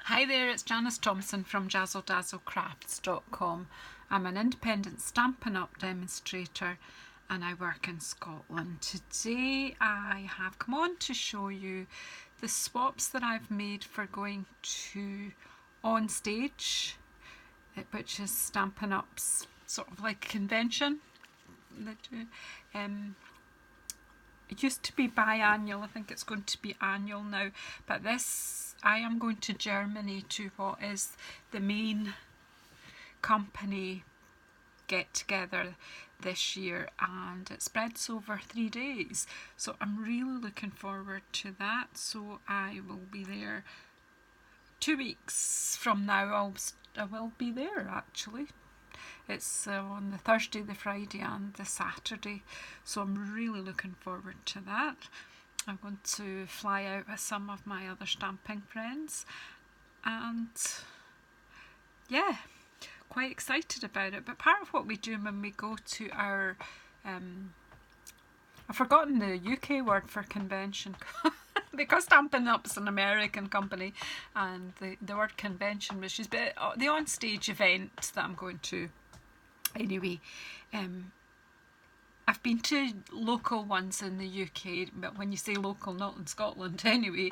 Hi there, it's Janice Thompson from JazzleDazzleCrafts.com. I'm an independent Stampin' Up! Demonstrator and I work in Scotland. Today I have come on to show you the swaps that I've made for going to On Stage, which is Stampin' Up's sort of like convention. It used to be biannual, I think it's going to be annual now, but I am going to Germany to what is the main company get together this year, and it spreads over 3 days, so I'm really looking forward to that. So I will be there 2 weeks from now. I will be there actually. It's on the Thursday, the Friday and the Saturday, so I'm really looking forward to that. I'm going to fly out with some of my other stamping friends, and yeah, quite excited about it. But part of what we do when we go to our I've forgotten the UK word for convention because Stampin' Up's an American company, and the word convention was used, but the on-stage event that I'm going to anyway. I've been to local ones in the UK, but when you say local, not in Scotland anyway,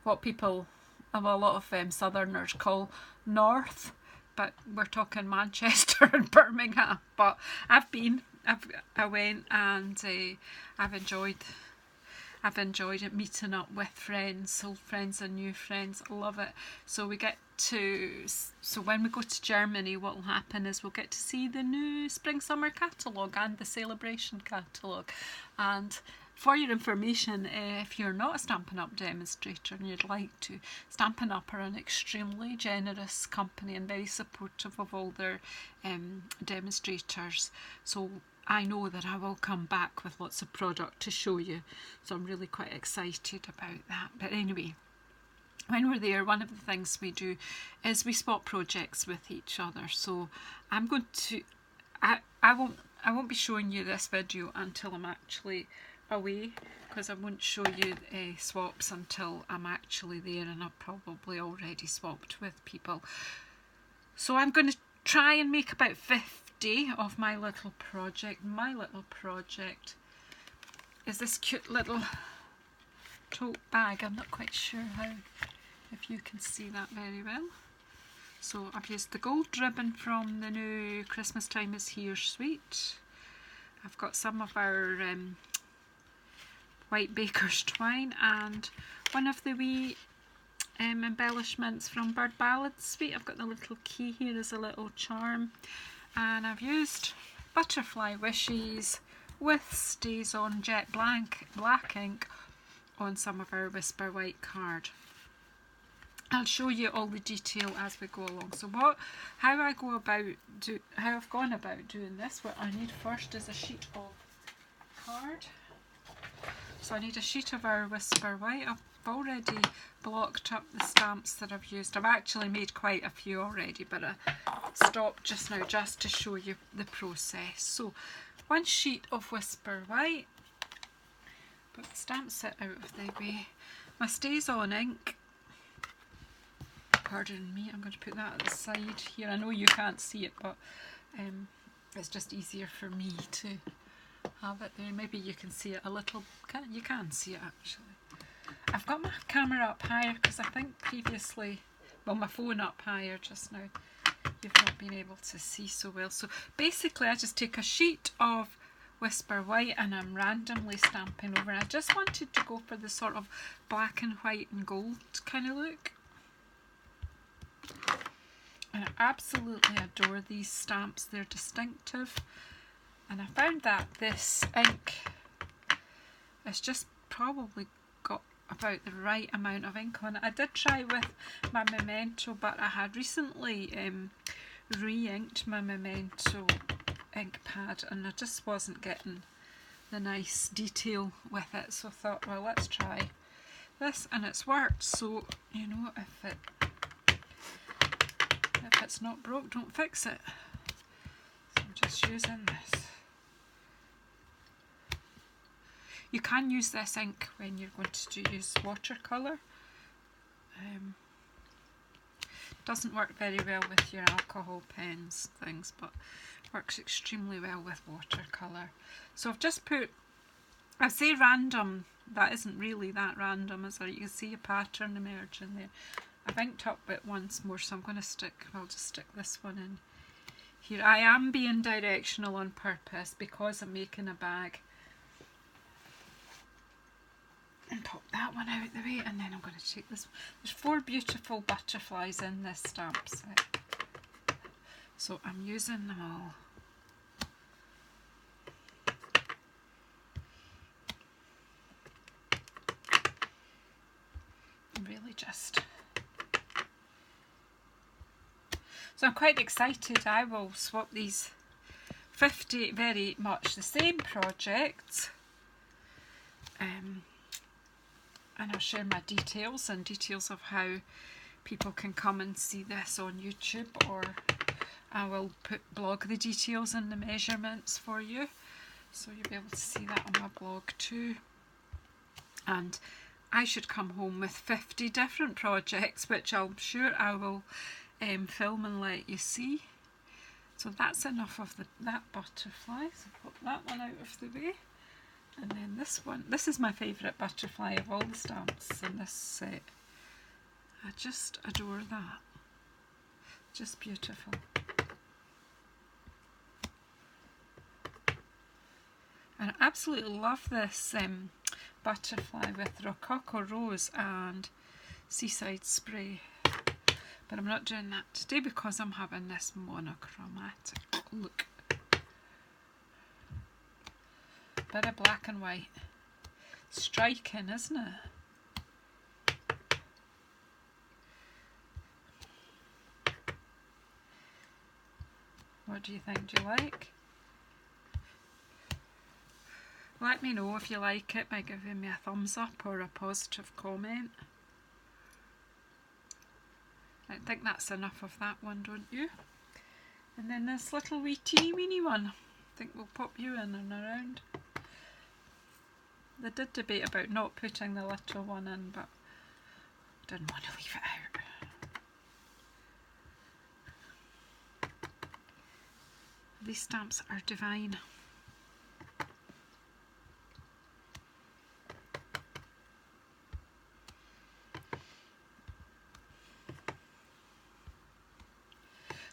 what people, a lot of southerners call north, but we're talking Manchester and Birmingham. But I went, and I've enjoyed it, meeting up with friends, old friends and new friends. I love it. So when we go to Germany, what will happen is we'll get to see the new Spring Summer catalogue and the Celebration catalogue. And for your information, if you're not a Stampin' Up! Demonstrator and you'd like to, Stampin' Up! Are an extremely generous company and very supportive of all their demonstrators. So I know that I will come back with lots of product to show you, so I'm really quite excited about that. But anyway, when we're there, one of the things we do is we swap projects with each other. So I'm going to, I won't be showing you this video until I'm actually away, because I won't show you swaps until I'm actually there, and I've probably already swapped with people. So I'm going to try and make about 50 of my little project. My little project is this cute little tote bag. I'm not quite sure if you can see that very well. So I've used the gold ribbon from the new Christmas Time Is Here suite. I've got some of our white baker's twine and one of the wee embellishments from Bird Ballad suite. I've got the little key here as a little charm, and I've used butterfly wishes with Stays On jet black ink on some of our Whisper White card. I'll show you all the detail as we go along. So how I've gone about doing this, what I need first is a sheet of card. So I need a sheet of our Whisper White. I've already blocked up the stamps that I've used. I've actually made quite a few already, but I stopped just now just to show you the process. So one sheet of Whisper White, put the stamp set out of the way. My Stays On ink, pardon me, I'm going to put that at the side here. I know you can't see it, but it's just easier for me to have it there. Maybe you can see it a little. You can see it actually. I've got my camera up higher because I think previously, well, my phone up higher just now, you've not been able to see so well. So basically I just take a sheet of Whisper White and I'm randomly stamping over. I just wanted to go for the sort of black and white and gold kind of look. And I absolutely adore these stamps. They're distinctive. And I found that this ink has just probably got about the right amount of ink on it. I did try with my Memento, but I had recently re-inked my Memento ink pad and I just wasn't getting the nice detail with it. So I thought, well, let's try this, and it's worked. So, you know, if it's not broke, don't fix it. So I'm just using this. You can use this ink when you're going to use watercolour. Doesn't work very well with your alcohol pens things, but works extremely well with watercolour. So I've just put, I say random, that isn't really that random, is there? You can see a pattern emerging there. I've inked up it once more, so I'm going to I'll just stick this one in here. I am being directional on purpose because I'm making a bag. And pop that one out of the way, and then I'm going to take this. There's 4 beautiful butterflies in this stamp set, so I'm using them all. Really just. So I'm quite excited. I will swap these 50 very much the same projects. And I'll share my details and details of how people can come and see this on YouTube, or I will blog the details and the measurements for you, so you'll be able to see that on my blog too. And I should come home with 50 different projects, which I'm sure I will film and let you see. So that's enough of that butterfly, so put that one out of the way. And then this one, this is my favourite butterfly of all the stamps in this set. I just adore that. Just beautiful. And I absolutely love this butterfly with Rococo Rose and Seaside Spray. But I'm not doing that today because I'm having this monochromatic look. Bit of black and white. Striking, isn't it? What do you think? Do you like? Let me know if you like it by giving me a thumbs up or a positive comment. I think that's enough of that one, don't you? And then this little wee teeny weeny one. I think we'll pop you in and around. They did debate about not putting the little one in, but I didn't want to leave it out. These stamps are divine.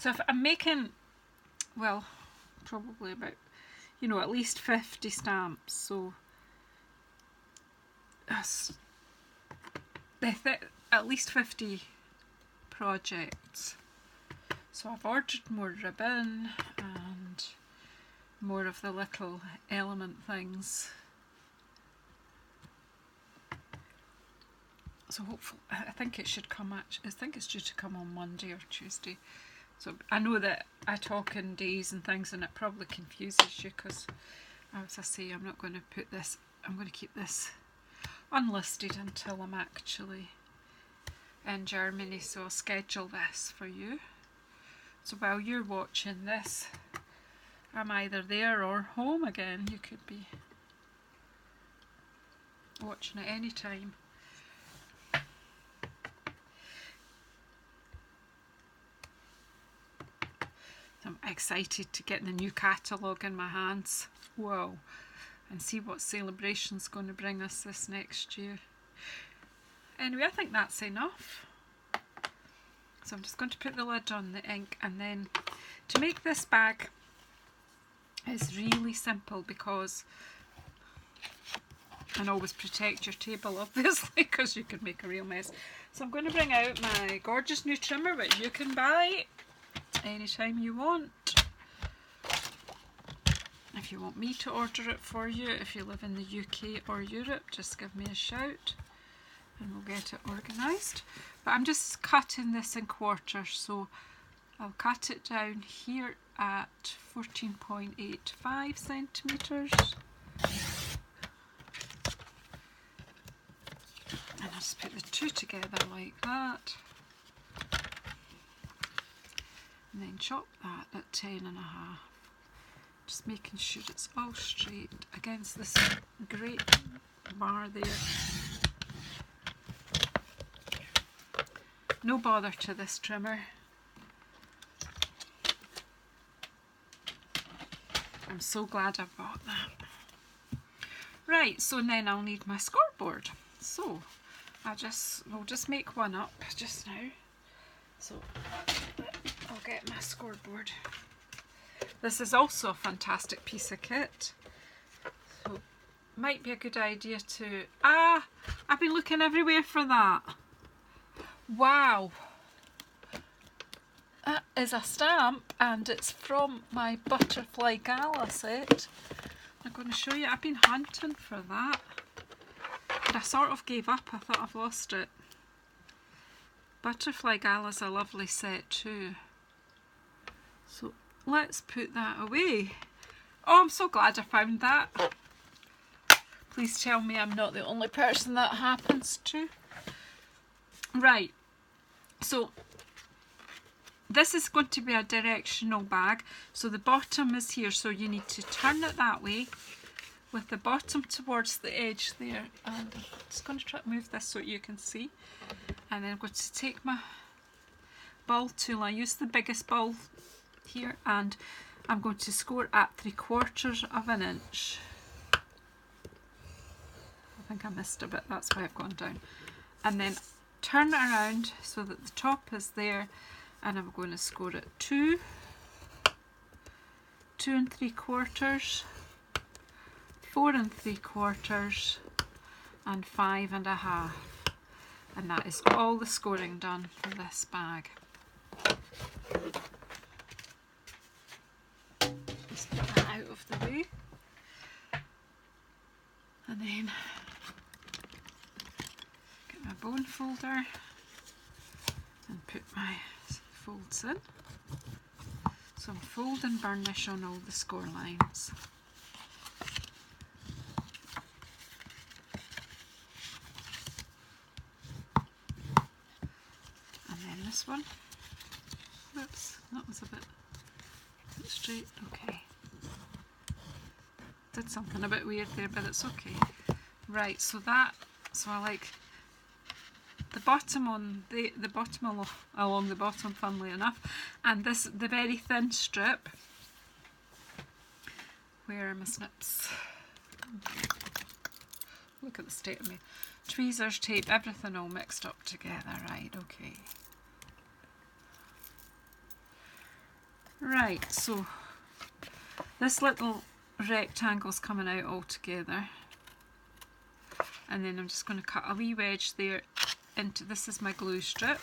So if I'm making, well, probably about, you know, at least 50 stamps, so that's at least 50 projects. So I've ordered more ribbon and more of the little element things. So hopefully, I think it should come I think it's due to come on Monday or Tuesday. So I know that I talk in days and things and it probably confuses you because, as I say, I'm not going to put this, I'm going to keep this unlisted until I'm actually in Germany, so I'll schedule this for you. So while you're watching this, I'm either there or home again. You could be watching at any time. I'm excited to get the new catalogue in my hands. Whoa. And see what celebration's going to bring us this next year. Anyway, I think that's enough. So I'm just going to put the lid on the ink, and then to make this bag is really simple because, and always protect your table obviously because you could make a real mess. So I'm going to bring out my gorgeous new trimmer, which you can buy anytime you want. If you want me to order it for you, if you live in the UK or Europe, just give me a shout and we'll get it organised. But I'm just cutting this in quarters, so I'll cut it down here at 14.85 centimetres. And I'll just put the two together like that. And then chop that at 10.5. Just making sure it's all straight against this great bar there. no bother to this trimmer. I'm so glad I bought that. Right, so then I'll need my scoreboard. So we'll just make one up just now. So I'll get my scoreboard. This is also a fantastic piece of kit. So might be a good idea to... I've been looking everywhere for that. Wow. That is a stamp and it's from my Butterfly Gala set. I'm going to show you. I've been hunting for that. But I sort of gave up. I thought I've lost it. Butterfly Gala's a lovely set too. So let's put that away. Oh, I'm so glad I found that. Please tell me I'm not the only person that happens to. Right, so this is going to be a directional bag. So the bottom is here, so you need to turn it that way with the bottom towards the edge there. And I'm just going to try to move this so you can see. And then I'm going to take my ball tool. I use the biggest ball here and I'm going to score at 3/4 of an inch. I think I missed a bit, that's why I've gone down. And then turn it around so that the top is there, and I'm going to score at 2, 2 3/4, 4 3/4, and 5 1/2. And that is all the scoring done for this bag. Just put that out of the way. And then get my bone folder and put my folds in. So I'm folding burnish on all the score lines. And then this one. Whoops, that was a bit straight. Okay. Did something a bit weird there, but it's okay. Right, so I like the bottom on the bottom along the bottom, funnily enough, and the very thin strip. Where are my snips? Look at the state of me. Tweezers, tape, everything all mixed up together. Right, okay. Right, so this little rectangle's coming out all together, and then I'm just going to cut a wee wedge there into, this is my glue strip,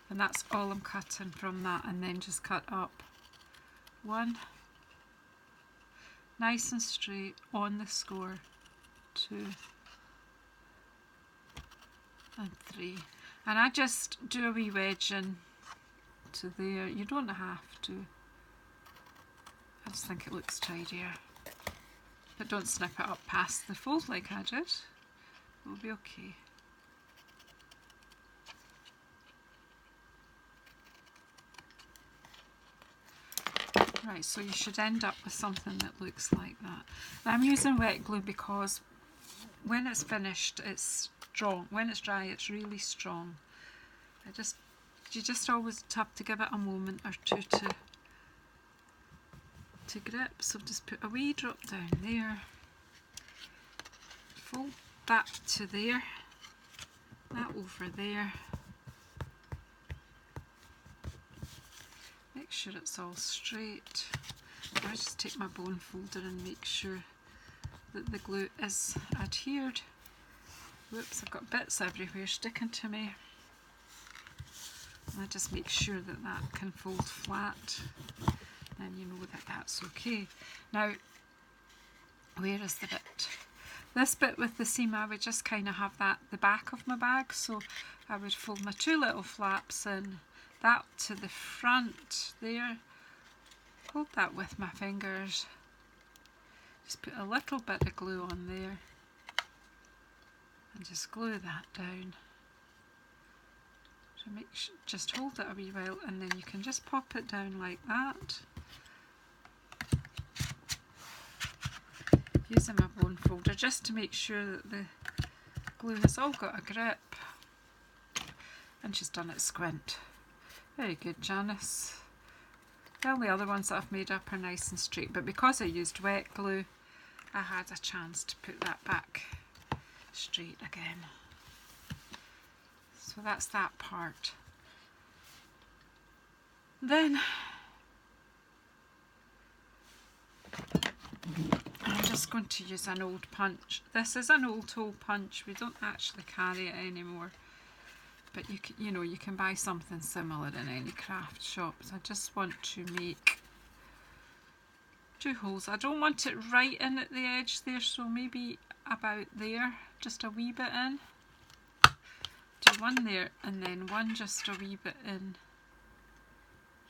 and that's all I'm cutting from that, and then just cut up 1, nice and straight on the score, 2 and 3, and I just do a wee wedge in to there. You don't have to, I just think it looks tidier. But don't snip it up past the fold like I did. It'll be okay. Right, so you should end up with something that looks like that. Now I'm using wet glue because when it's finished it's strong. When it's dry it's really strong. You just always have to give it a moment or two to grip. So just put a wee drop down there, fold that to there, that over there, make sure it's all straight. I just take my bone folder and make sure that the glue is adhered. Whoops, I've got bits everywhere sticking to me. And I just make sure that that can fold flat. Then you know that that's okay. Now, where is the bit? This bit with the seam, I would just kind of have that the back of my bag, so I would fold my 2 little flaps in, that to the front there, hold that with my fingers, just put a little bit of glue on there, and just glue that down. So just hold it a wee while, and then you can just pop it down like that. Using my bone folder just to make sure that the glue has all got a grip. And she's done it squint. Very good, Janice. Well, the other ones that I've made up are nice and straight, but because I used wet glue, I had a chance to put that back straight again. So that's that part. Then I'm just going to use an old punch. This is an old hole punch. We don't actually carry it anymore, but you can buy something similar in any craft shops. I just want to make 2 holes. I don't want it right in at the edge there, so maybe about there, just a wee bit in. Do one there and then one just a wee bit in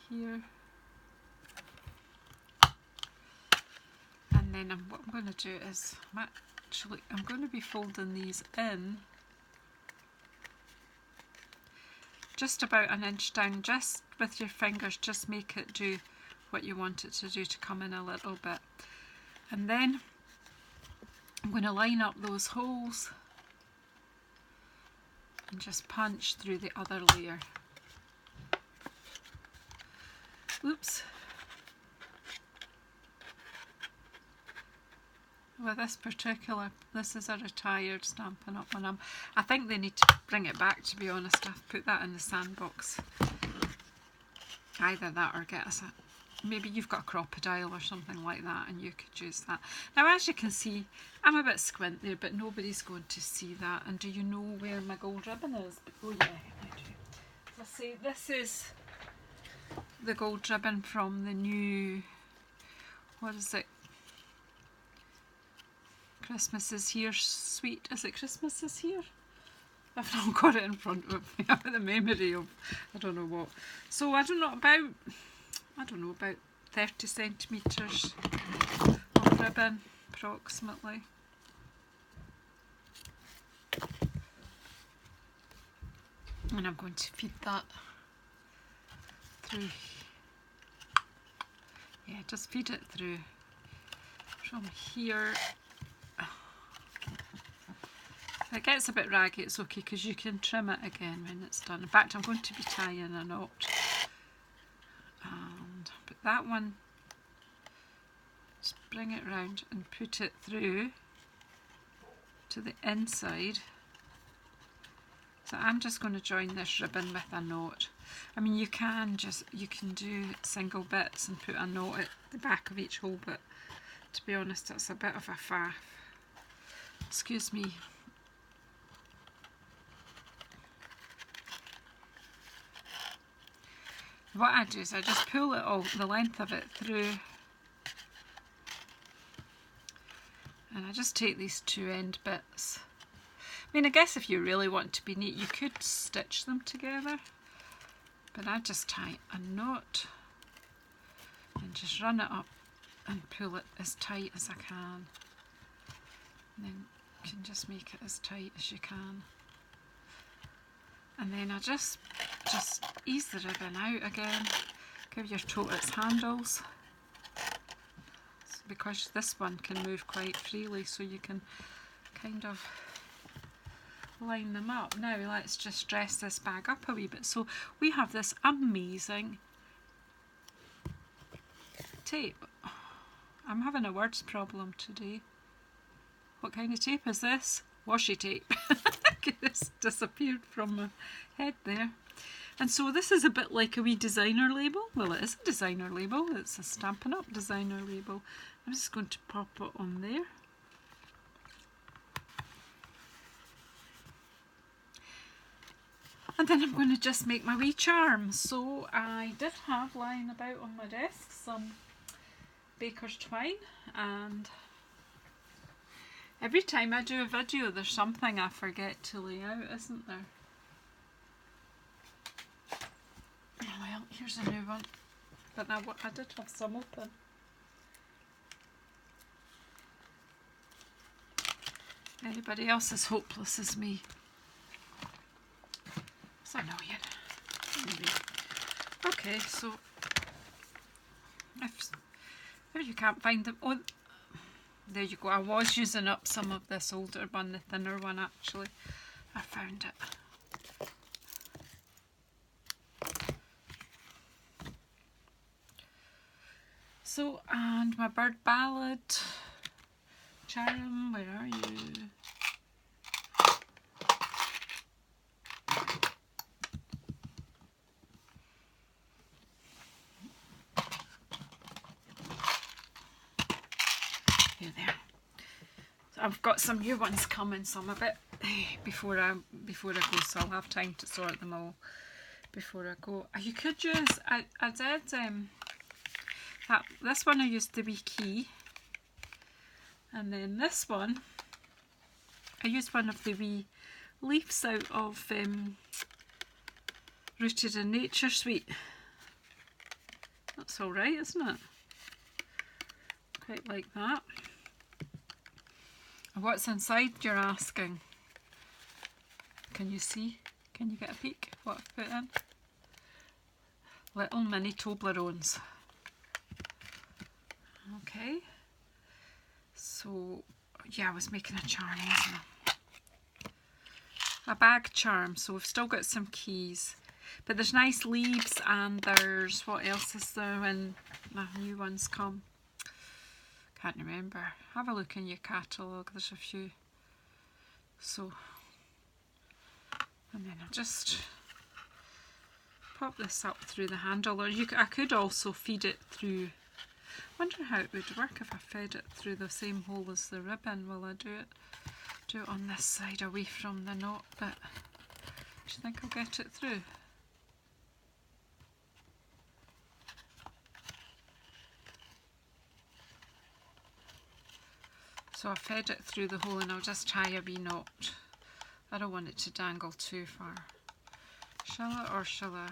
here. And then what I'm going to do is, I'm going to be folding these in just about an inch down, just with your fingers, just make it do what you want it to do, to come in a little bit. And then I'm going to line up those holes and just punch through the other layer. Oops. With this is a retired Stampin' Up! One. I think they need to bring it back, to be honest. I've put that in the sandbox. Either that or get us maybe you've got a crocodile or something like that and you could use that. Now, as you can see, I'm a bit squint there, but nobody's going to see that. And do you know where my gold ribbon is? Oh yeah, I do. Let's see, this is the gold ribbon from the new, what is it? Christmas is Here suite. Is it Christmas is Here? I've not got it in front of me. I have the memory of I don't know what. So I don't know, about 30 centimetres of ribbon approximately. And I'm going to feed that through. Yeah, just feed it through from here. If it gets a bit raggy, it's okay, because you can trim it again when it's done. In fact, I'm going to be tying a knot. And put that one, just bring it round and put it through to the inside. So I'm just going to join this ribbon with a knot. I mean, you can do single bits and put a knot at the back of each hole, but to be honest, it's a bit of a faff. Excuse me. What I do is I just pull it all, the length of it through, and I just take these 2 end bits. I mean, I guess if you really want to be neat, you could stitch them together, but I just tie a knot and just run it up and pull it as tight as I can. And then you can just make it as tight as you can. And then I just ease the ribbon out again. Give your tote its handles, because this one can move quite freely, so you can kind of line them up. Now let's just dress this bag up a wee bit. So we have this amazing tape. I'm having a words problem today. What kind of tape is this? Washi tape. It's disappeared from my head there. And so this is a bit like a wee designer label. Well, it is a designer label. It's a Stampin' Up! Designer label. I'm just going to pop it on there. And then I'm going to just make my wee charm. So I did have lying about on my desk some baker's twine, and every time I do a video there's something I forget to lay out, isn't there? Oh well, here's a new one. But now I did have some open. Anybody else as hopeless as me? It's annoying. Maybe. Okay, so if you can't find them, oh, there you go. I was using up some of this older one, the thinner one actually. I found it. So, and my bird ballad charm, where are you? Here, there. So I've got some new ones coming, so I'm a bit before I go, so I'll have time to sort them all before I go. You could use, I did this one I used the wee key, and then this one I used one of the wee leaves out of Rooted in Nature Sweet. That's alright, isn't it? Quite like that. What's inside, you're asking? Can you see? Can you get a peek what I've put in? Little mini Toblerones. Okay. So, yeah, I was making a charm, wasn't I? A bag charm, so we've still got some keys. But there's nice leaves, and there's, what else is there when my new ones come? Can't remember. Have a look in your catalogue, there's a few. So, and then I'll just pop this up through the handle, or I could also feed it through. I wonder how it would work if I fed it through the same hole as the ribbon. Will I do it on this side away from the knot bit? Do you think I'll get it through? So I fed it through the hole, and I'll just tie a wee knot. I don't want it to dangle too far. Shall I, or shall I?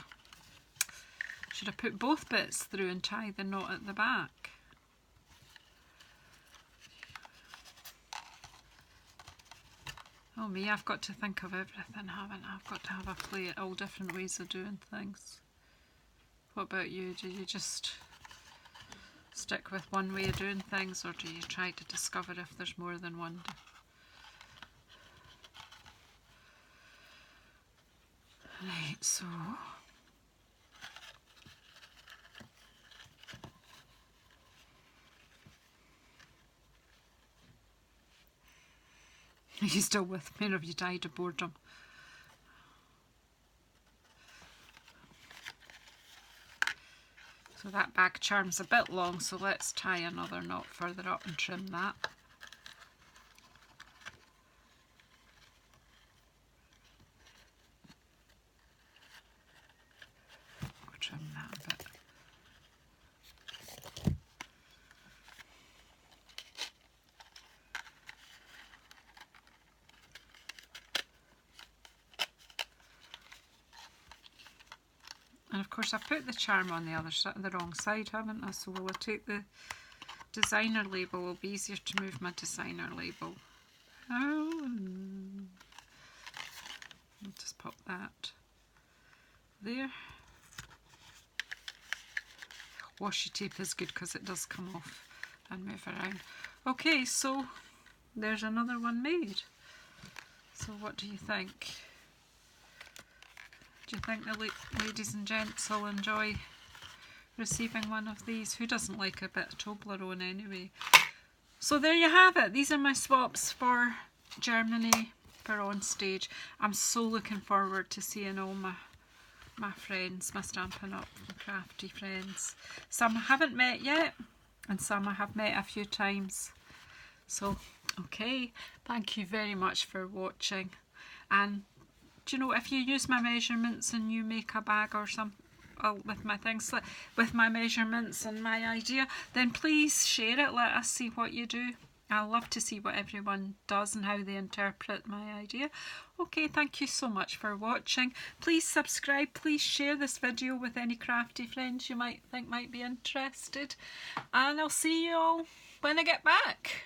Should I put both bits through and tie the knot at the back? Oh me, I've got to think of everything, haven't I? I've got to have a play at all different ways of doing things. What about you? Do you just stick with one way of doing things, or do you try to discover if there's more than one? Right, so are you still with me, or have you died of boredom? So that bag charm's a bit long, so let's tie another knot further up and trim that. I'll trim that a bit. And of course I've put the charm on the other side, the wrong side, haven't I? So will I take the designer label? It'll be easier to move my designer label. Oh, I'll just pop that there. Washi tape is good because it does come off and move around. Okay, so there's another one made. So what do you think? Do you think the ladies and gents will enjoy receiving one of these? Who doesn't like a bit of Toblerone anyway? So there you have it. These are my swaps for Germany for on stage. I'm so looking forward to seeing all my friends, my Stampin' Up! Crafty friends. Some I haven't met yet, and some I have met a few times. So, okay, thank you very much for watching. And do you know, if you use my measurements and you make a bag or something with my things, with my measurements and my idea, then please share it. Let us see what you do. I love to see what everyone does and how they interpret my idea. Okay, thank you so much for watching. Please subscribe. Please share this video with any crafty friends you might think might be interested. And I'll see you all when I get back.